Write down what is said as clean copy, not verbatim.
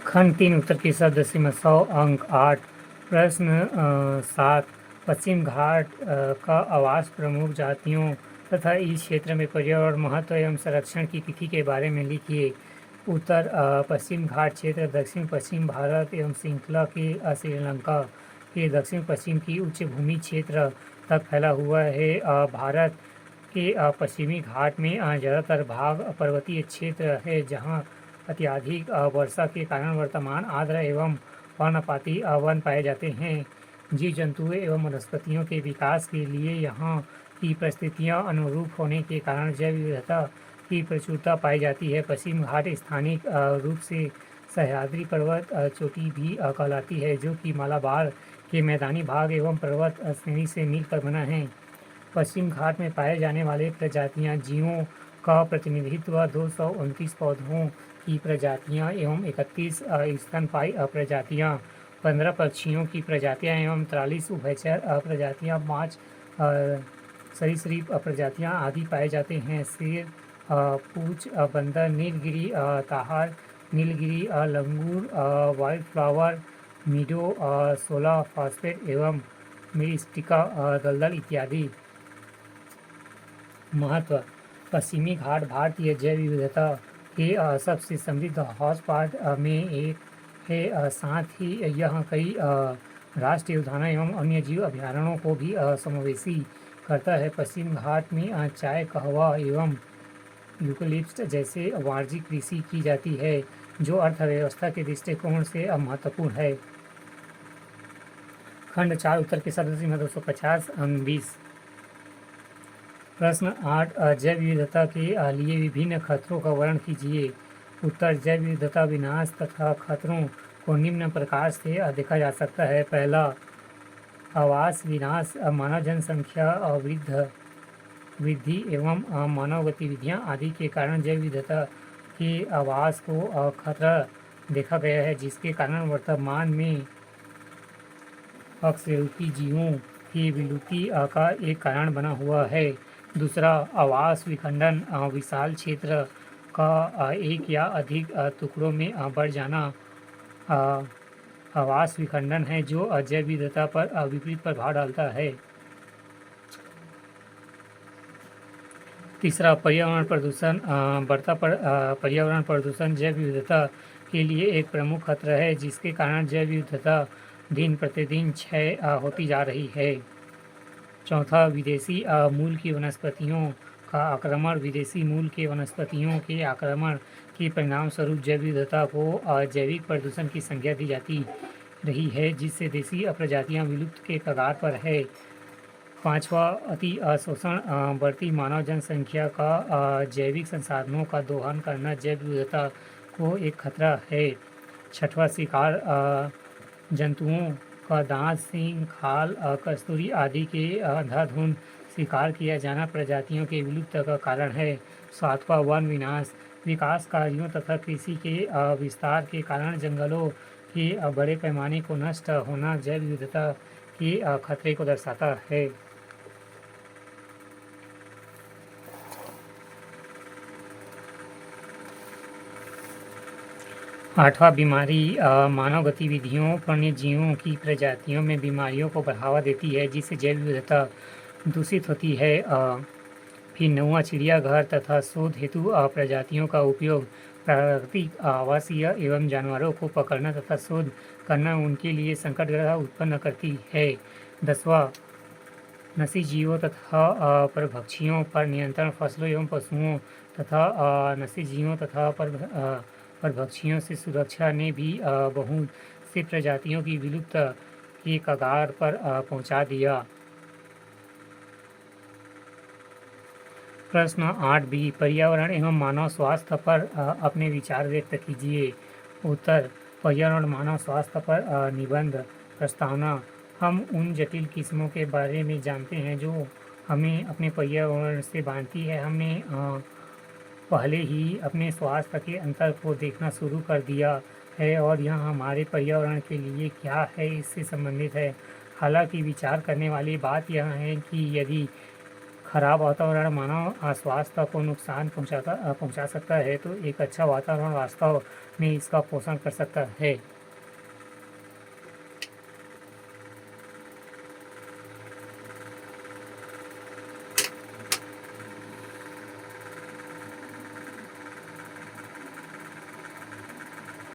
खंड 3 उत्तर की शब्द सीमा 100 अंक 8 प्रश्न 7 पश्चिम घाट का आवास प्रमुख जातियों तथा इस क्षेत्र में पर्यावरण महत्व एवं संरक्षण की तिथि के बारे में लिखिए। उत्तर पश्चिम घाट क्षेत्र दक्षिण पश्चिम भारत एवं श्रृंखला के श्रीलंका के दक्षिण पश्चिम की उच्च भूमि क्षेत्र तक फैला हुआ है। भारत के पश्चिमी घाट में ज़्यादातर भाग पर्वतीय क्षेत्र है, जहाँ अत्यधिक वर्षा के कारण वर्तमान आर्द्र एवं पर्णपाती वन पाए जाते हैं। जीव जंतुओं एवं वनस्पतियों के विकास के लिए यहाँ की परिस्थितियाँ अनुरूप होने के कारण जैव विविधता की प्रचुरता पाई जाती है। पश्चिम घाट स्थानिक रूप से सह्याद्री पर्वत चोटी भी कहलाती है, जो कि मालाबार के मैदानी भाग एवं पर्वत श्रेणी से मिलकर बना है। पश्चिम घाट में पाए जाने वाले प्रजातियां जीवों का प्रतिनिधित्व 229 पौधों की प्रजातियां एवं 31 स्तनपायी प्रजातियां, 15 पक्षियों की प्रजातियां एवं 43 उभयचर प्रजातियां, 5 सरीसृप प्रजातियां आदि पाए जाते हैं। शेर, पूंछ बंदर, नीलगिरी ताहार, नीलगिरी लंगूर, वाइल्ड फ्लावर मीडो, सोला फॉस्फेट एवं मिरिस्टिका दलदल इत्यादि। महत्व: पश्चिमी घाट भारतीय जैव विविधता के सबसे समृद्ध हॉटस्पॉट में एक है। साथ ही यह कई राष्ट्रीय उद्यानों एवं वन्य जीव अभयारण्यों को भी समावेशी करता है। पश्चिम घाट में चाय, कहवा एवं यूकेलिप्टस जैसे वाणिज्यिक कृषि की जाती है, जो अर्थव्यवस्था के दृष्टिकोण से महत्वपूर्ण है। खंड 4 उत्तर की शब्द सीमा 250 अंक 20। प्रश्न 8 जैव विविधता के लिए विभिन्न खतरों का वर्णन कीजिए। उत्तर जैव विविधता विनाश तथा खतरों को निम्न प्रकार से देखा जा सकता है। पहला, आवास विनाश, मानव जनसंख्या वृद्धि एवं मानव गतिविधियां आदि के कारण जैव विविधता के आवास को खतरा देखा गया है, जिसके कारण वर्तमान में अकशेरुकी जीवों की विलुप्ति का एक कारण बना हुआ है। दूसरा, आवास विखंडन, विशाल क्षेत्र का एक या अधिक टुकड़ों में बढ़ जाना आवास विखंडन है, जो जैव विविधता पर विपरीत प्रभाव डालता है। तीसरा, पर्यावरण प्रदूषण बढ़ता पर्यावरण प्रदूषण जैव विविधता के लिए एक प्रमुख खतरा है, जिसके कारण जैव विविधता दिन प्रतिदिन क्षय होती जा रही है। चौथा, विदेशी मूल की वनस्पतियों का आक्रमण, विदेशी मूल के वनस्पतियों के आक्रमण के परिणाम स्वरूप जैव विविधता को जैविक प्रदूषण की संज्ञा दी जाती रही है, जिससे देसी प्रजातियां विलुप्त के कगार पर है। पांचवा, अति शोषण, बढ़ती मानव जनसंख्या का जैविक संसाधनों का दोहन करना जैव विविधता को एक खतरा है। छठवां, शिकार, जंतुओं का दांत, सींग, खाल, कस्तूरी आदि के अंधाधुंध शिकार किया जाना प्रजातियों के विलुप्त का कारण है। सातवां, वन विनाश, विकास कार्यों तथा कृषि के विस्तार के कारण जंगलों के बड़े पैमाने को नष्ट होना जैव विविधता के खतरे को दर्शाता है। आठवां, बीमारी, मानव गतिविधियों वन्य जीवों की प्रजातियों में बीमारियों को बढ़ावा देती है, जिससे जैव विविधता दूषित होती है। फिर नौवां, चिड़ियाघर तथा शोध हेतु प्रजातियों का उपयोग प्राकृतिक आवासीय एवं जानवरों को पकड़ना तथा शोध करना उनके लिए संकटग्रह उत्पन्न करती है। 10वां, नसी जीवों तथा परभक्षियों पर नियंत्रण, फसलों एवं पशुओं तथा नसी जीवों तथा परभक्षियों से सुरक्षा ने भी बहुत सी प्रजातियों की विलुप्त के कगार पर पहुंचा दिया। प्रश्न 8b, पर्यावरण एवं मानव स्वास्थ्य पर अपने विचार व्यक्त कीजिए। उत्तर, पर्यावरण मानव स्वास्थ्य पर निबंध। प्रस्तावना: हम उन जटिल किस्मों के बारे में जानते हैं जो हमें अपने पर्यावरण से बांधती है। हमने पहले ही अपने स्वास्थ्य के अंतर को देखना शुरू कर दिया है और यह हमारे पर्यावरण के लिए क्या है इससे संबंधित है। हालांकि विचार करने वाली बात यह है कि यदि खराब वातावरण मानव स्वास्थ्य को नुकसान पहुंचा सकता है, तो एक अच्छा वातावरण वास्तव में इसका पोषण कर सकता है।